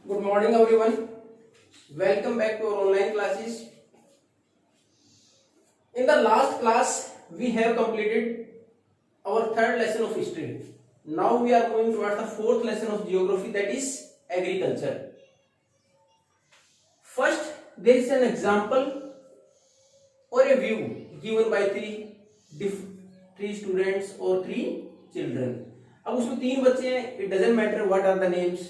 Good morning, everyone. Welcome back to our online classes. In the last class, we have completed our third lesson of history. Now we are moving towards the fourth lesson of geography, that is agriculture. First, there is an example or a view given by three students or three children. अब उसमें तीन बच्चे हैं. It doesn't matter what are the names.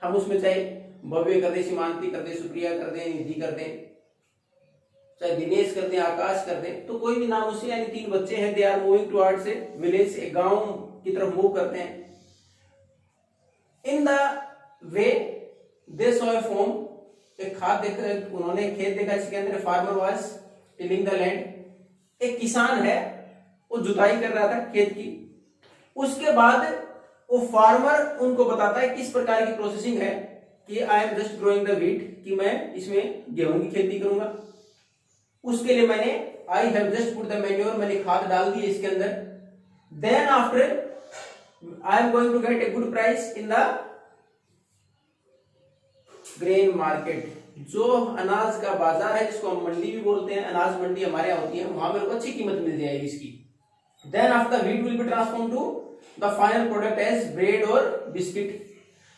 हम उसमें चाहे भव्य कर दें, सीमांति कर दें, सुप्रिया कर दें, निधि कर दें, चाहे दिनेश कर दें, आकाश कर दें, तो कोई भी नाम उससे, यानी तीन बच्चे हैं. They are moving towards a village, एक गांव की तरफ मूव करते हैं. In the way they saw a farm, एक खाद देख, उन्होंने खेत देखा जिसके अंदर farmer was tilling the land. एक किसान है, वो जुताई कर रहा था खेत की. उसके बाद वो फार्मर उनको बताता है किस प्रकार की प्रोसेसिंग है कि I am just growing the wheat, कि मैं इसमें गेहूं की खेती करूंगा. उसके लिए मैंने I have just put the manure, मैंने खाद डाल दी इसके अंदर. Then after I am going to get a good price in the grain market. जो अनाज का बाजार है, जिसको हम मंडी भी बोलते हैं, अनाज मंडी हमारे यहाँ होती है, वहां मेरे को अच्छी कीमत मिल जाएगी इसकी. Then after wheat will be transform to the final product as bread और बिस्किट.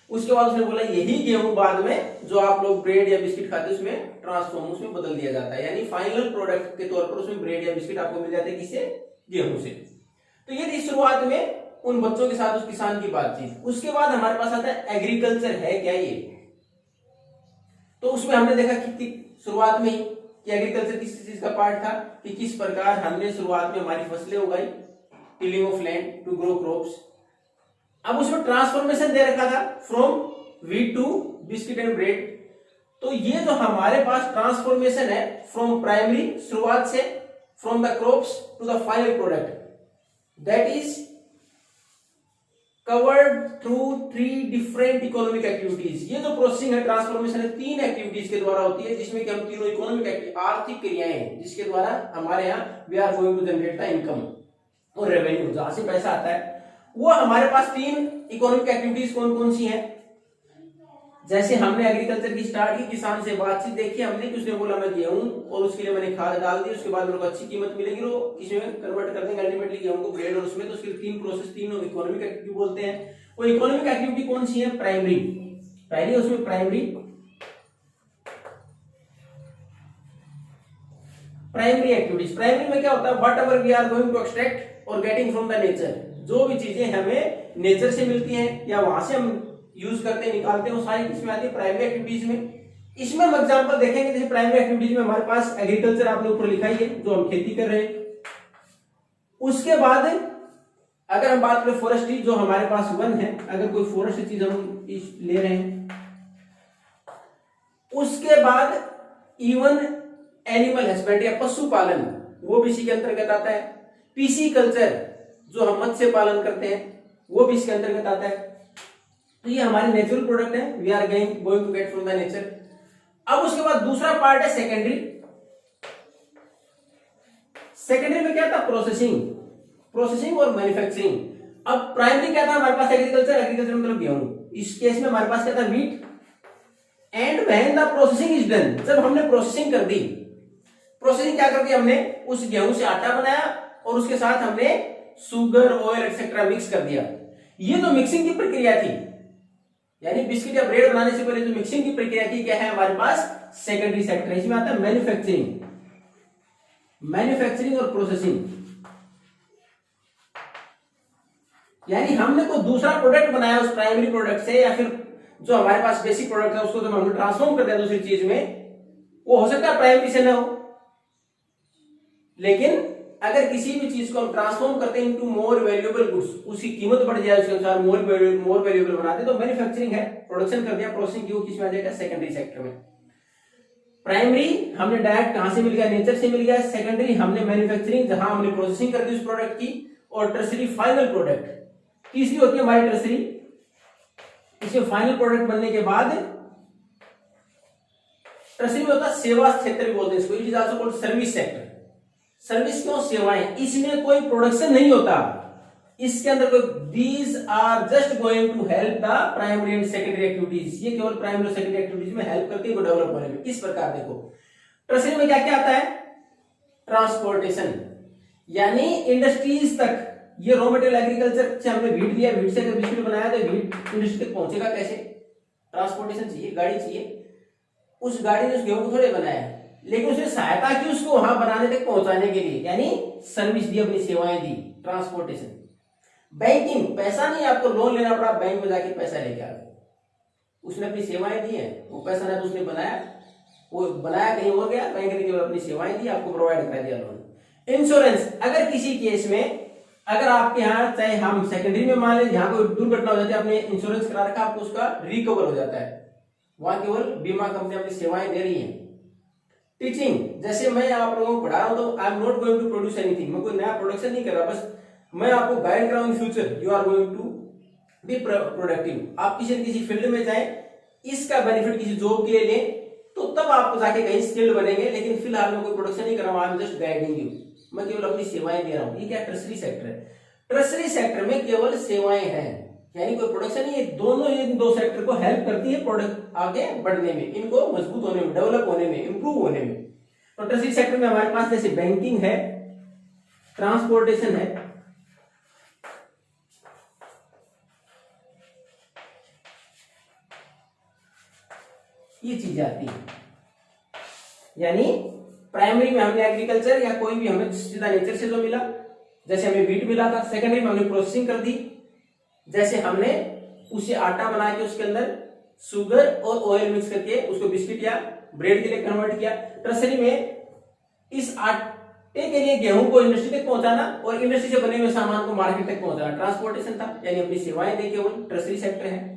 उसके बाद उसने बोला यही गेहूं बाद में जो आप लोग ब्रेड या बिस्किट खाते हैं उसमें ट्रांसफॉर्म, उसमें बदल दिया जाता है, यानी फाइनल प्रोडक्ट के तौर पर उसमें ब्रेड या बिस्किट आपको मिल जाते हैं. किससे? गेहूं से. तो ये थी शुरुआत में उन बच्चों के साथ उस किसान की बातचीत. उसके बाद हमारे पास आता है एग्रीकल्चर है क्या ये. तो उसमें हमने देखा कि शुरुआत में ही कि एग्रीकल्चर किस चीज का पार्ट था, कि किस प्रकार हमने शुरुआत में हमारी फसलें उगाई, tilling of land to grow crops. अब उसमें ट्रांसफॉर्मेशन दे रखा था from wheat to biscuit and bread. तो ये जो हमारे पास ट्रांसफॉर्मेशन है फ्रॉम प्राइमरी, शुरुआत से, from the crops to the final product, that is covered through three different economic activities. ये जो प्रोसेसिंग है, ट्रांसफॉर्मेशन है, तीन एक्टिविटीज के द्वारा होती है, जिसमें कि हम तीनों इकोनॉमिक आर्थिक क्रियाएं, जिसके द्वारा हमारे यहाँ we are going to generate the income और रेवेन्यू, जहां से पैसा आता है. वो हमारे पास तीन इकोनॉमिक एक्टिविटीज कौन कौन सी हैं. जैसे हमने एग्रीकल्चर की स्टार्ट की, किसान से बातचीत देखी हमने कि उसने बोला मैं गेहूं और उसके लिए मैंने खाद डाल दी, उसके बाद मेरे को अच्छी कीमत मिलेगी, वो इसमें कन्वर्ट कर देंगे अल्टीमेटली गेहूं को ब्रेड और उसमें. तो उसके तीन प्रोसेस, तीन इकोनॉमिक एक्टिविटी बोलते हैं. वो इकोनॉमिक एक्टिविटी कौन सी है? प्राइमरी. पहली उसमें प्राइमरी एक्टिविटीज. प्राइमरी में क्या होता है? Whatever we are going to extract और गेटिंग फ्रॉम द नेचर. जो भी चीजें हमें नेचर से मिलती हैं या वहां से हम यूज करते हैं, निकालते हैं, वो सारी किसमें आती है? प्राइमरी एक्टिविटीज में. इसमें हम एग्जांपल देखेंगे. जैसे प्राइमरी एक्टिविटीज में हमारे पास एग्रीकल्चर आपने ऊपर लिखा ही है, जो हम खेती कर रहे हैं. उसके बाद अगर हम बात करें फॉरेस्ट्री, जो हमारे पास वन है, अगर कोई फॉरेस्ट चीज हम ले रहे हैं. उसके बाद इवन एनिमल हस्बेंड्री या पशुपालन, वो भी इसी के अंतर्गत आता है. पीसी कल्चर, जो हम मत्स्य पालन करते हैं, वो भी इसके अंतर्गत आता है. तो ये हमारे नेचुरल प्रोडक्ट है, we are going to get from the nature. अब उसके बाद दूसरा पार्ट है सेकेंडरी. सेकेंडरी में क्या था? प्रोसेसिंग और मैन्युफैक्चरिंग. अब प्राइमरी क्या था हमारे पास? एग्रीकल्चर मतलब गेहूं. इस केस में हमारे पास क्या था? Wheat. And when the processing is done, जब हमने प्रोसेसिंग कर दी. प्रोसेसिंग क्या कर दी हमने? उस गेहूं से आटा बनाया और उसके साथ हमने शुगर, ऑयल एक्सेट्रा मिक्स कर दिया. ये तो मिक्सिंग की प्रक्रिया थी, यानी बिस्किट या ब्रेड बनाने से पहले जो मिक्सिंग की प्रक्रिया थी, क्या है हमारे पास? Secondary sector. इसमें आता है मैन्युफैक्चरिंग और प्रोसेसिंग. यानी हमने कोई दूसरा प्रोडक्ट बनाया उस प्राइमरी प्रोडक्ट से, या फिर जो हमारे पास बेसिक प्रोडक्ट है उसको जब हमने ट्रांसफॉर्म कर दिया दूसरी चीज में, वो हो सकता है प्राइमरी से ना हो, लेकिन अगर किसी भी चीज को हम ट्रांसफॉर्म करते हैं इनटू मोर वैल्यूएबल गुड्स, उसकी कीमत बढ़ जाए, उसके अनुसार मोर वैल्यूएबल बनाते, तो मैन्युफैक्चरिंग है. प्रोडक्शन कर दिया, प्रोसेसिंग की, वो किस में आ जाएगा? सेकेंडरी सेक्टर में. प्राइमरी हमने डायरेक्ट कहां से मिल गया? नेचर से मिल गया. सेकेंडरी हमने मैन्युफैक्चरिंग, जहां हमने प्रोसेसिंग कर दी उस प्रोडक्ट की. और टर्सरी फाइनल प्रोडक्ट. तीसरी होती है हमारी टर्सरी. इसमें फाइनल प्रोडक्ट बनने के बाद टर्सरी में होता है सेवा क्षेत्र भी बोलते हैं इसको. It is also called service sector. Service क्यों? सेवाएं. इसमें कोई प्रोडक्शन नहीं होता, इसके अंदर कोई these are just going to help the primary and secondary activities, ये केवल प्राइमरी और सेकेंडरी एक्टिविटीज में हेल्प करती है को डेवलप होने में। किस प्रकार देखो, टर्सरी में क्या क्या आता है, ट्रांसपोर्टेशन, यानी इंडस्ट्रीज तक, ये रॉ मटेरियल एग्रीकल्चर से हमने वीट लिया, वीट से अगर बिस्किट बनाया तो वीट इंडस्ट्री तक पहुंचेगा कैसे, ट्रांसपोर्टेशन चाहिए, गाड़ी चाहिए। उस गाड़ी ने उस गेहूं को थोड़े बनाया, लेकिन उसने सहायता की उसको वहां बनाने तक पहुंचाने के लिए, यानी सर्विस दी, अपनी सेवाएं दी, ट्रांसपोर्टेशन। बैंकिंग, पैसा नहीं आपको लोन लेना पड़ा, बैंक में जाके पैसा लेके आ गए, उसने अपनी सेवाएं दी है, वो पैसा ना तो उसने बनाया, वो बनाया कहीं और गया, बैंक ने केवल अपनी सेवाएं दी, आपको प्रोवाइड करा दिया लोन। इंश्योरेंस, अगर किसी केस में अगर आपके यहाँ चाहे हम सेकेंडरी में मान लें यहाँ कोई दुर्घटना हो जाती है, आपने इंश्योरेंस करा रखा, आपको उसका रिकवर हो जाता है, वहां केवल बीमा कंपनी अपनी सेवाएं दे रही है। टीचिंग, जैसे मैं आप लोगों को पढ़ा रहा हूं तो I am not going to produce anything, मैं कोई नया प्रोडक्शन नहीं कर रहा, बस मैं आपको गाइड कर रहा हूं, in future you are going to be productive. आप किसी न किसी फील्ड में जाए, इसका बेनिफिट किसी जॉब के लिए लें, तो तब आप जाके कहीं स्किल्ड बनेंगे, लेकिन फिलहाल मैं कोई प्रोडक्शन नहीं कर रहा हूं, I am just guiding you, मैं केवल अपनी सेवाएं दे रहा हूं। ये क्या टर्सरी सेक्टर है, टर्सरी सेक्टर में केवल सेवाएं हैं, यानी कोई प्रोडक्शन नहीं है, दोनों ये दो सेक्टर को हेल्प करती है प्रोडक्ट आगे बढ़ने में, इनको मजबूत होने में, डेवलप होने में, इंप्रूव होने में। तो टर्सरी सेक्टर में हमारे पास जैसे बैंकिंग है, ट्रांसपोर्टेशन है, ये चीजें आती है। यानी प्राइमरी में हमने एग्रीकल्चर या कोई भी हमें सीधा नेचर से जो मिला, जैसे हमें वीट मिला था, सेकेंडरी में हमने प्रोसेसिंग कर दी, जैसे हमने उसे आटा बना के उसके अंदर शुगर और ऑयल मिक्स करके उसको बिस्किट या ब्रेड के लिए कन्वर्ट किया। टर्सरी में इस आटे के लिए गेहूं को इंडस्ट्री तक पहुंचाना और इंडस्ट्री से बने हुए सामान को मार्केट तक पहुंचाना ट्रांसपोर्टेशन था, यानी अपनी सेवाएं दे के वो टर्सरी सेक्टर है।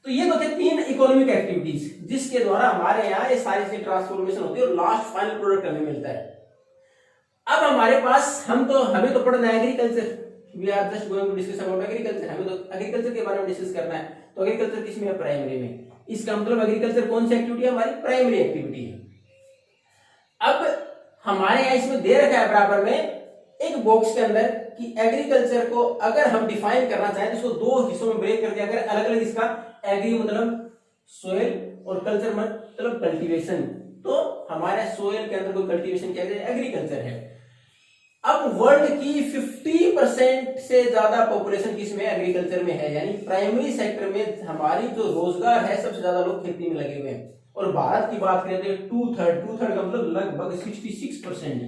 तो ये तो थे तीन इकोनॉमिक एक्टिविटीज जिसके द्वारा हमारे यहाँ ये सारी चीजें ट्रांसफॉर्मेशन होती है और लास्ट फाइनल प्रोडक्ट हमें मिलता है। अब हमारे पास हमें तो पढ़ना है agriculture, we are just going to discuss about agriculture, हमें तो एग्रीकल्चर के बारे में डिस्कस करना है। तो एग्रीकल्चर किसमें है, प्राइमरी में। इसका मतलब एग्रीकल्चर कौन सी एक्टिविटी है, हमारी प्राइमरी एक्टिविटी है। अब हमारे यहाँ इसमें दे रखा है बराबर में एक बॉक्स के अंदर कि एग्रीकल्चर को अगर हम डिफाइन करना चाहें तो इसको दो हिस्सों में ब्रेक कर दिया गया, अलग अलग इसका एग्री मतलब सोयल और कल्चर मतलब कल्टीवेशन। तो हमारे सोयल के अंदर कोई कल्टीवेशन क्या है, एग्रीकल्चर है। अब वर्ल्ड की 50% से ज्यादा पॉपुलेशन किसमें, एग्रीकल्चर में है, यानी प्राइमरी सेक्टर में हमारी जो रोजगार है सबसे ज्यादा लोग खेती में लगे हुए हैं। और भारत की बात करें तो 2/3 का मतलब लगभग 66%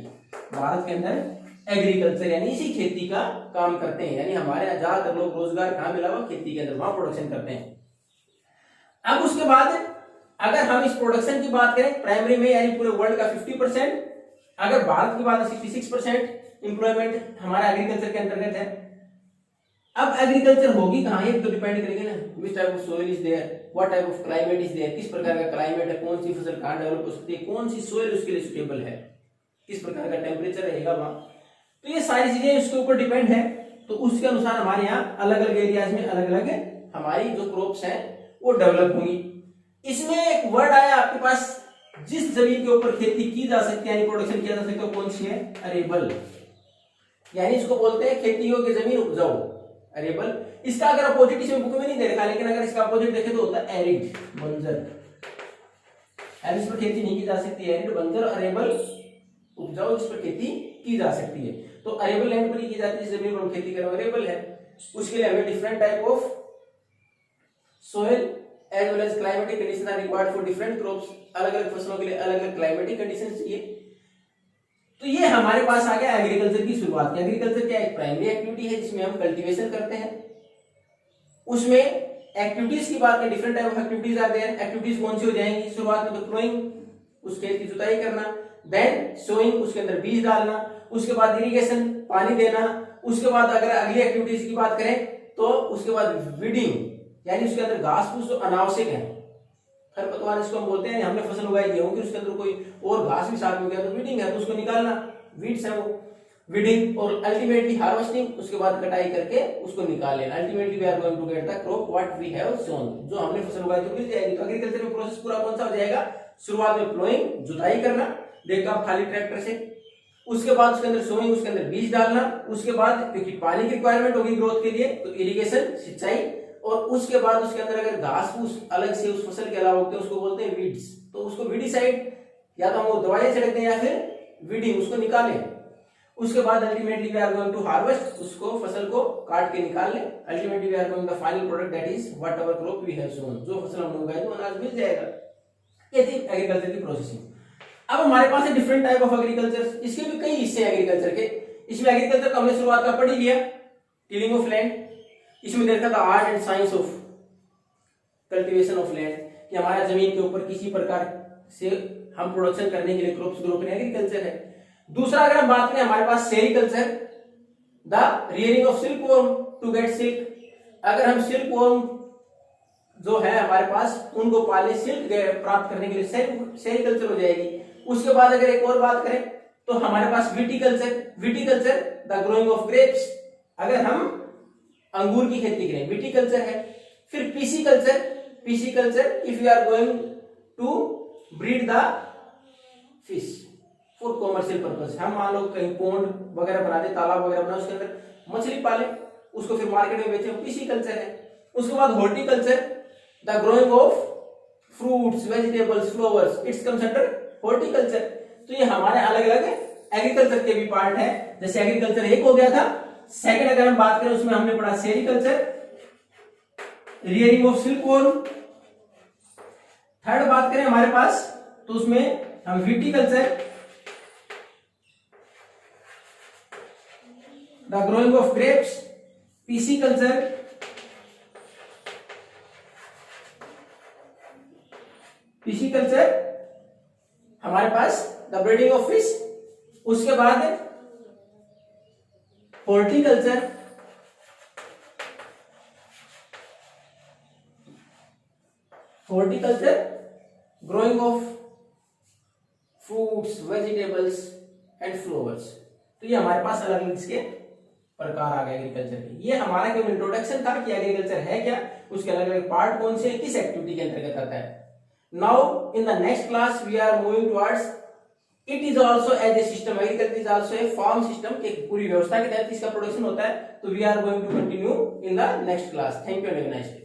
भारत के अंदर एग्रीकल्चर यानी इसी खेती का काम करते हैं, यानी हमारे यहाँ ज्यादातर लोग रोजगार कहाँ मिला हुआ, खेती के अंदर, वहां प्रोडक्शन करते हैं। अब उसके बाद अगर हम इस प्रोडक्शन की बात करें प्राइमरी में, यानी पूरे वर्ल्ड का 50%, अगर भारत की बात 66% इंप्लॉयमेंट हमारा एग्रीकल्चर के अंतर्गत है। अब एग्रीकल्चर होगी कहाँ, ये तो डिपेंड करेगी ना, which type of soil is there, what type of climate is there, किस प्रकार का क्लाइमेट है, कौन सी फसल कहाँ डेवलप हो सकती है, कौन सी सोइल उसके लिए सुटेबल है, किस प्रकार का टेम्परेचर रहेगा वहां। तो ये सारी चीजें उसके ऊपर डिपेंड है। तो उसके अनुसार हमारे यहाँ अलग अलग एरियाज में अलग अलग हमारी जो क्रॉप्स हैं वो डेवलप होंगी। इसमें एक वर्ड आया आपके पास, जिस जमीन के ऊपर खेती की जा सकती है यानी प्रोडक्शन किया जा सकता है, कौन सी है, अरेबल, यानी इसको बोलते हैं खेती योग्य जमीन उपजाऊ, अरेबल। इसका अगर अपोजिट इसमें बुक में नहीं दे रखा, लेकिन अगर इसका अपोजिट देखें तो होता है एरिड, बंजर। इस पर खेती नहीं की जा सकती, एरिड, बंजर, अरेबल उपजाऊ जिस पर खेती की जा सकती है। तो अरेबल लैंड पर ही की जाती है, जिस जमीन पर हम खेती करें अरेबल है। उसके लिए हमें different type of soil as well as climatic condition are required for different crops, अलग अलग फसलों के लिए अलग अलग क्लाइमेटिक कंडीशन चाहिए। तो ये हमारे पास आ गया एग्रीकल्चर की शुरुआत। एग्रीकल्चर क्या एक प्राइमरी एक्टिविटी है जिसमें हम कल्टीवेशन करते हैं। उसमें एक्टिविटीज की बात करें, डिफरेंट टाइप ऑफ एक्टिविटीज आते हैं। एक्टिविटीज कौन सी हो जाएंगी, शुरुआत में तो प्लोइंग, उस खेत की जुताई करना, देन सोइंग, उसके अंदर बीज डालना, उसके बाद इरिगेशन, पानी देना, उसके बाद अगर अगली एक्टिविटीज की बात करें तो उसके बाद वीडिंग, यानी उसके अंदर घास फूस जो अनावश्यक है, खरपतवार जिसको हम बोलते हैं, हमने फसल उगाई गेहूं की, उसके अंदर कोई और घास भी साथ में गया तो वीडिंग है, तो उसको निकालना, वीड्स है वो, वीडिंग। और अल्टीमेटली हार्वेस्टिंग, उसके बाद कटाई करके उसको निकाल लेना। Ultimately we are going to get the crop what we have sown, जो हमने फसल उगाई तो मिल जाएगी। तो एग्रीकल्चर में प्रोसेस पूरा कौन सा हो जाएगा, शुरुआत में प्लोइंग, जुताई करना, देखा आप खाली ट्रैक्टर से, उसके बाद उसके अंदर सोइंग, उसके अंदर बीज डालना, उसके बाद क्योंकि पानी की रिक्वायरमेंट होगी ग्रोथ के लिए तो इरिगेशन, सिंचाई, और उसके बाद उसके अंदर अगर घास फूस अलग से उस फसल के अलावा उगते हैं उसको बोलते हैं वीड्स, तो उसको वीडिसाइड या तो हम वो दवाइयां छिड़कते हैं या फिर वीडिंग, उसको निकालें। उसके बाद ultimately we are going to harvest, उसको फसल को काट के निकाल लें। Ultimately we are going the final product that is whatever crop we have sown, जो फसल हमने उगाई वो अनाज मिल जाएगा। ये थी एग्रीकल्चर की प्रोसेसिंग। अब हमारे पास है डिफरेंट टाइप ऑफ एग्रीकल्चर, इसके भी कई हिस्से हैं एग्रीकल्चर के। इसमें एग्रीकल्चर का हमने शुरुआत का पढ़ ही लिया, टिलिंग ऑफ लैंड। इसमें देखा था art and science of cultivation of land, कि हमारा जमीन के ऊपर किसी प्रकार से हम प्रोडक्शन करने के लिए क्रॉप्स ग्रो करें, एग्रीकल्चर है। दूसरा अगर हम बात करें हमारे पास sericulture, the rearing of silkworm to get silk. अगर हम सिल्क वर्म जो है हमारे पास उनको पाले, सिल्क प्राप्त करने के लिए सेरिकल्चर हो जाएगी। उसके बाद अगर एक और बात करें तो हमारे पास viticulture, viticulture the growing of grapes, अगर हम अंगूर की खेती करें विटिकल्चर है। फिर pisciculture, pisciculture if you are going to breed the fish for commercial purpose, हम मान लो कहीं पोंड वगैरह बना दे, तालाब वगैरह बना, उसके अंदर मछली पाले, उसको फिर मार्केट में बेचे, पीसीकल्चर है। उसके बाद horticulture the growing of fruits, vegetables, flowers, it's comes under horticulture. तो ये हमारे अलग अलग एग्रीकल्चर के भी पार्ट है। जैसे एग्रीकल्चर एक हो गया था। सेकंड अगर हम बात करें उसमें हमने पढ़ा sericulture, rearing of silk worm. Third बात करें हमारे पास तो उसमें हम viticulture, the growing of grapes, pisciculture, pisciculture हमारे पास द ब्रीडिंग ऑफ फिश। उसके बाद horticulture, horticulture growing of fruits, vegetables and flowers. तो ये हमारे पास अलग अलग इसके प्रकार आ गए एग्रीकल्चर के। ये हमारा केवल इंट्रोडक्शन था कि एग्रीकल्चर है क्या, उसके अलग अलग पार्ट कौन से, किस एक्टिविटी के अंतर्गत आता है। Now in the next class we are moving towards it is also as a system, agriculture is also a farm system, एक पूरी व्यवस्था के तहत इसका प्रोडक्शन होता है। तो we are going to continue in the next class. Thank you and have a nice day.